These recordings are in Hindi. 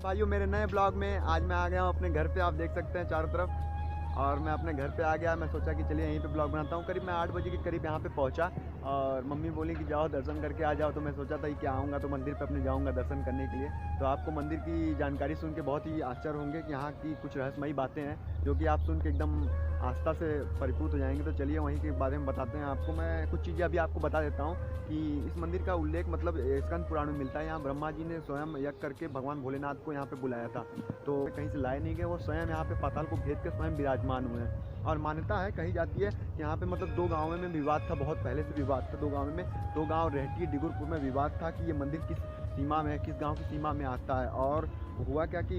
भाइयों मेरे नए ब्लॉग में आज मैं आ गया हूँ अपने घर पे। आप देख सकते हैं चारों तरफ, और मैं अपने घर पे आ गया। मैं सोचा कि चलिए यहीं पे ब्लॉग बनाता हूँ। करीब मैं 8 बजे के करीब यहाँ पे पहुँचा और मम्मी बोली कि जाओ दर्शन करके आ जाओ। तो मैं सोचा था कि आऊँगा तो मंदिर पे अपने जाऊँगा दर्शन करने के लिए। तो आपको मंदिर की जानकारी सुन के बहुत ही आश्चर्य होंगे कि यहाँ की कुछ रहस्यमयी बातें हैं जो कि आप सुन के एकदम आस्था से परिपूर्ण हो जाएंगे। तो चलिए वहीं के बारे में बताते हैं आपको। मैं कुछ चीज़ें अभी आपको बता देता हूँ कि इस मंदिर का उल्लेख मतलब स्कंद पुराण में मिलता है। यहाँ ब्रह्मा जी ने स्वयं यज्ञ करके भगवान भोलेनाथ को यहाँ पे बुलाया था, तो कहीं से लाए नहीं गए, वो स्वयं यहाँ पे पाताल को भेद के स्वयं विराजमान हुए हैं। और मान्यता है, कही जाती है कि यहाँ पे मतलब दो गाँवों में विवाद था, बहुत पहले से विवाद था। दो गाँव में, दो गाँव रेहटी डिगुरपुर में विवाद था कि ये मंदिर किस सीमा में, किस गांव की सीमा में आता है। और हुआ क्या कि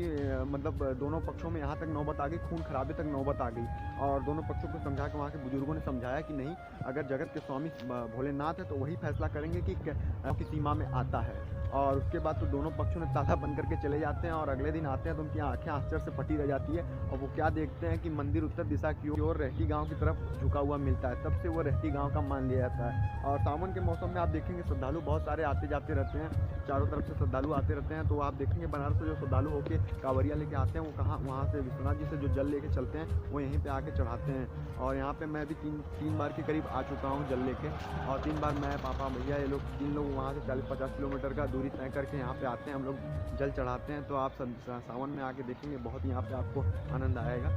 मतलब दोनों पक्षों में यहाँ तक नौबत आ गई, खून खराबे तक नौबत आ गई। और दोनों पक्षों को समझा के वहाँ के बुजुर्गों ने समझाया कि नहीं, अगर जगत के स्वामी भोलेनाथ है तो वही फैसला करेंगे कि की सीमा में आता है। और उसके बाद तो दोनों पक्षों ने ताला बंद करके चले जाते हैं और अगले दिन आते हैं तो उनकी आंखें आश्चर्य से फटी रह जाती है। और वो क्या देखते हैं कि मंदिर उत्तर दिशा की ओर रेहटी गांव की तरफ झुका हुआ मिलता है। तब से वो रेहटी गांव का मान लिया जाता है। और सावन के मौसम में आप देखेंगे श्रद्धालु बहुत सारे आते जाते रहते हैं, चारों तरफ से श्रद्धालु आते रहते हैं। तो आप देखेंगे बनारस से जो श्रद्धालु होके कांवरिया लेके आते हैं, वो कहाँ वहाँ से विश्वनाथ जी से जो जल लेके चलते हैं वो यहीं पे आके चढ़ाते हैं। और यहाँ पे मैं भी तीन बार के करीब आ चुका हूँ जल लेके। और 3 बार मैं, पापा, भैया, ये लोग 3 लोग वहाँ से 40-50 किलोमीटर का दूरी तय करके यहाँ पे आते हैं, हम लोग जल चढ़ाते हैं। तो आप सावन में आके देखेंगे, बहुत यहाँ पे आपको आनंद आएगा।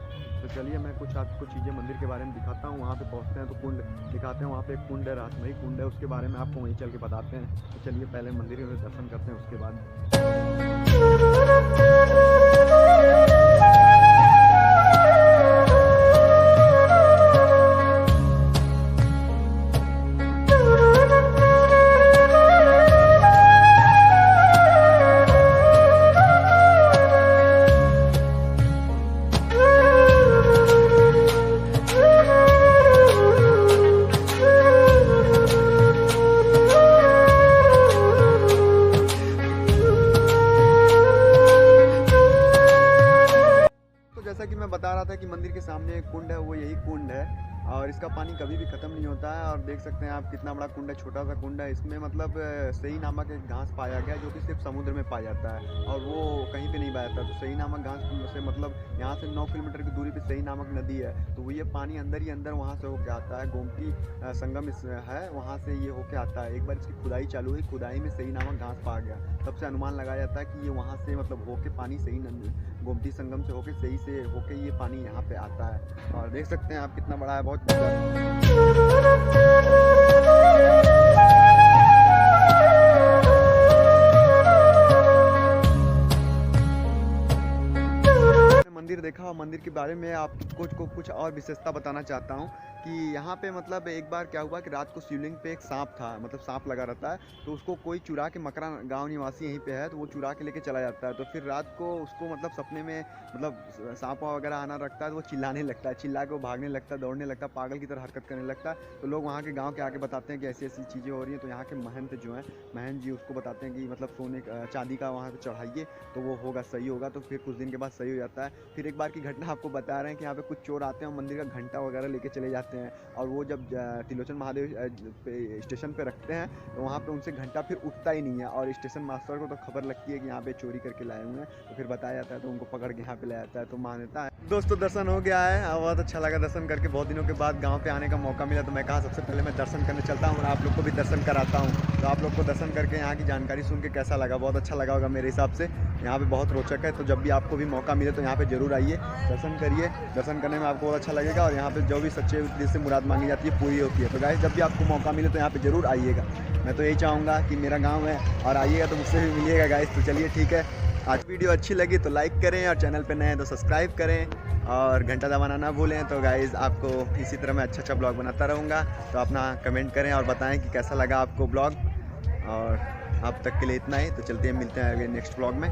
तो चलिए मैं कुछ आपको चीज़ें मंदिर के बारे में दिखाता हूँ। वहाँ पे पहुँचते हैं तो कुंड दिखाते हैं। वहाँ पे एक कुंड है, रहस्यमयी कुंड है, उसके बारे में आपको वहीं चल के बताते हैं। तो चलिए पहले मंदिर में दर्शन करते हैं, उसके बाद जैसा कि मैं बता रहा था कि मंदिर के सामने एक कुंड है, वो यही कुंड है। और इसका पानी कभी भी ख़त्म नहीं होता है। और देख सकते हैं आप कितना बड़ा कुंड है, छोटा सा कुंड है। इसमें मतलब सही नामक एक घास पाया गया जो कि सिर्फ समुद्र में पाया जाता है और वो कहीं पे नहीं पाया जाता। तो सही नामक घास से मतलब यहाँ से 9 किलोमीटर की दूरी पे सही नामक नदी है। तो वो ये पानी अंदर ही अंदर वहाँ से होके आता है। गोमती संगम है, वहाँ से ये होके आता है। एक बार इसकी खुदाई चालू हुई, खुदाई में सही नामक घास पा गया। तब से अनुमान लगाया जाता है कि ये वहाँ से मतलब होके पानी सही गोमती संगम से होके सही से होके ये पानी यहाँ पे आता है। और देख सकते हैं आप कितना बड़ा है, बहुत मंदिर देखा। और मंदिर के बारे में आपको कुछ और विशेषता बताना चाहता हूँ कि यहाँ पे मतलब एक बार क्या हुआ कि रात को शिवलिंग पे एक सांप था, मतलब सांप लगा रहता है। तो उसको कोई चुरा के, मकरा गांव निवासी यहीं पे है, तो वो चुरा के लेके चला जाता है। तो फिर रात को उसको मतलब सपने में मतलब सांप वगैरह आना रखता है, तो वो चिल्लाने लगता है, चिल्ला के वो भागने लगता है, दौड़ने लगता है, पागल की तरह हरकत करने लगता है। तो लोग वहाँ के गाँव के आके बताते हैं कि ऐसी ऐसी चीज़ें हो रही हैं। तो यहाँ के महंत जो हैं, महंत जी उसको बताते हैं कि मतलब सोने चांदी का वहाँ पर चढ़ाइए तो वो होगा, सही होगा। तो फिर कुछ दिन के बाद सही हो जाता है। फिर एक बार की घटना आपको बता रहे हैं कि यहाँ पे कुछ चोर आते हैं और मंदिर का घंटा वगैरह लेके चले जाते हैं। और वो जब त्रिलोचन महादेव स्टेशन पे रखते हैं तो वहाँ पे उनसे घंटा फिर उठता ही नहीं है। और स्टेशन मास्टर को तो खबर लगती है कि यहाँ पे चोरी करके लाए हुए हैं। तो फिर बताया जाता है, तो उनको पकड़ के यहाँ पे लाया जाता है। तो मान्यता है। दोस्तों दर्शन हो गया है, बहुत अच्छा लगा दर्शन करके। बहुत दिनों के बाद गाँव पे आने का मौका मिला तो मैं कहा सबसे पहले मैं दर्शन करने चलता हूँ और आप लोग को भी दर्शन कराता हूँ। तो आप लोग को दर्शन करके यहाँ की जानकारी सुन के कैसा लगा? बहुत अच्छा लगा होगा मेरे हिसाब से। यहाँ पे बहुत रोचक है। तो जब भी आपको भी मौका मिले तो यहाँ पे जरूर आइए, दर्शन करिए। दर्शन करने में आपको बहुत अच्छा लगेगा। और यहाँ पे जो भी सच्चे दिल से मुराद मांगी जाती है पूरी होती है। तो गाइस जब भी आपको मौका मिले तो यहाँ पे जरूर आइएगा। मैं तो यही चाहूँगा कि मेरा गाँव है और आइएगा तो मुझसे भी मिलिएगा गाइस। तो चलिए ठीक है, आज वीडियो अच्छी लगी तो लाइक करें और चैनल पे नए हैं तो सब्सक्राइब करें और घंटा दबाना ना भूलें। तो गाइस आपको इसी तरह मैं अच्छा ब्लॉग बनाता रहूँगा। तो अपना कमेंट करें और बताएं कि कैसा लगा आपको ब्लॉग। और अब तक के लिए इतना ही। तो चलते हैं, मिलते हैं अगले नेक्स्ट ब्लॉग में।